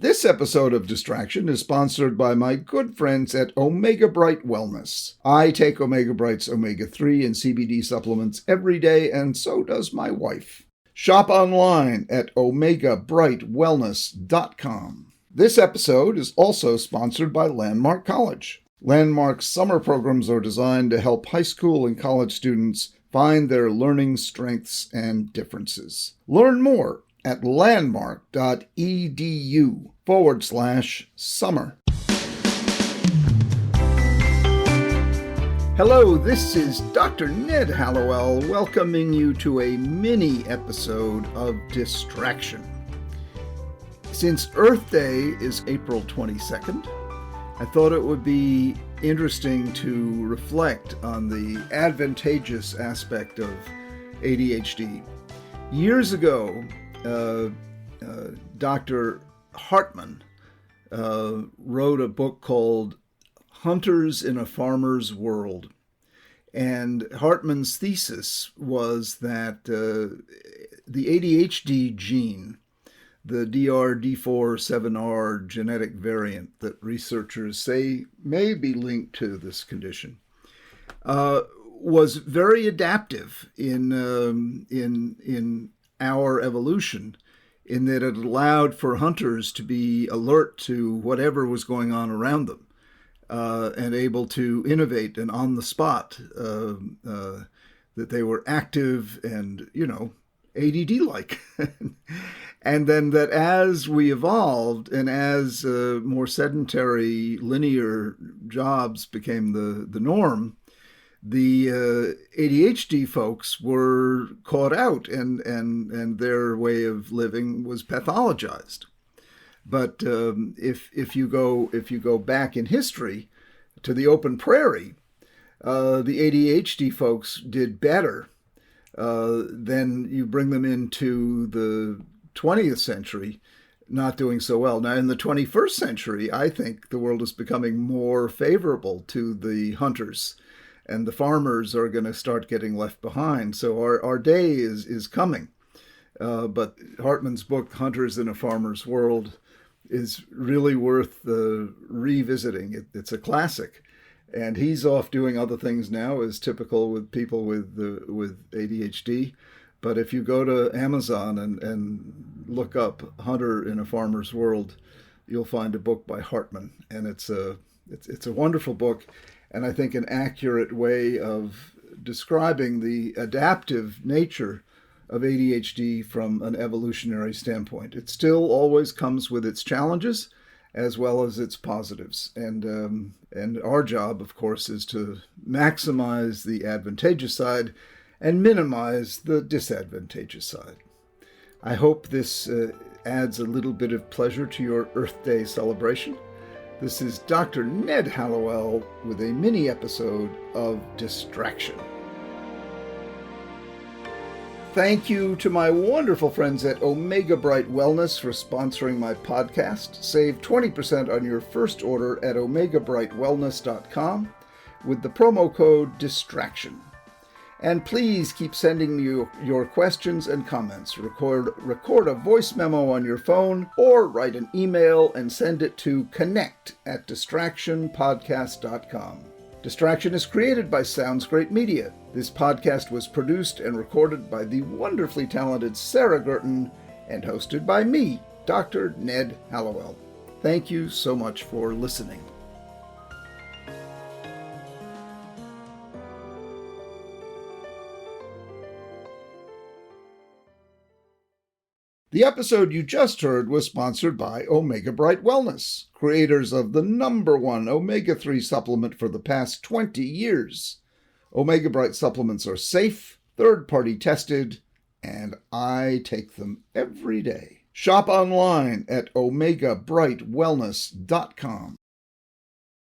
This episode of Distraction is sponsored by my good friends at Omega Bright Wellness. I take Omega Bright's omega-3 and CBD supplements every day, and so does my wife. Shop online at omegabrightwellness.com. This episode is also sponsored by Landmark College. Landmark's summer programs are designed to help high school and college students find their learning strengths and differences. Learn more at landmark.edu/summer. Hello, this is Dr. Ned Hallowell welcoming you to a mini episode of Distraction. Since Earth Day is April 22nd, I thought it would be interesting to reflect on the advantageous aspect of ADHD. Years ago, Dr. Hartmann wrote a book called Hunters in a Farmer's World. And Hartmann's thesis was that the ADHD gene, the DR-D4-7R genetic variant that researchers say may be linked to this condition, was very adaptive in our evolution, in that it allowed for hunters to be alert to whatever was going on around them, and able to innovate and on the spot, that they were active and, ADD-like. And then that as we evolved and as more sedentary linear jobs became the norm, the ADHD folks were caught out and their way of living was pathologized. But if you go back in history to the open prairie, the ADHD folks did better. Then you bring them into the 20th century, not doing so well. Now, in the 21st century, I think the world is becoming more favorable to the hunters, and the farmers are going to start getting left behind. So our day is coming. But Hartmann's book, Hunters in a Farmer's World, is really worth revisiting. It's a classic. And he's off doing other things now, as typical with people with ADHD. But if you go to Amazon and look up Hunter in a Farmer's World, you'll find a book by Hartmann. And it's a wonderful book, and I think an accurate way of describing the adaptive nature of ADHD from an evolutionary standpoint. It still always comes with its challenges as well as its positives. And our job, of course, is to maximize the advantageous side and minimize the disadvantageous side. I hope this adds a little bit of pleasure to your Earth Day celebration. This is Dr. Ned Hallowell with a mini episode of Distraction. Thank you to my wonderful friends at Omega Bright Wellness for sponsoring my podcast. Save 20% on your first order at omegabrightwellness.com with the promo code DISTRACTION. And please keep sending me your questions and comments. Record a voice memo on your phone or write an email and send it to connect@distractionpodcast.com. Distraction is created by Sounds Great Media. This podcast was produced and recorded by the wonderfully talented Sarah Guertin and hosted by me, Dr. Ned Hallowell. Thank you so much for listening. The episode you just heard was sponsored by Omega Bright Wellness, creators of the #1 omega-3 supplement for the past 20 years. Omega Bright supplements are safe, third-party tested, and I take them every day. Shop online at omegabrightwellness.com.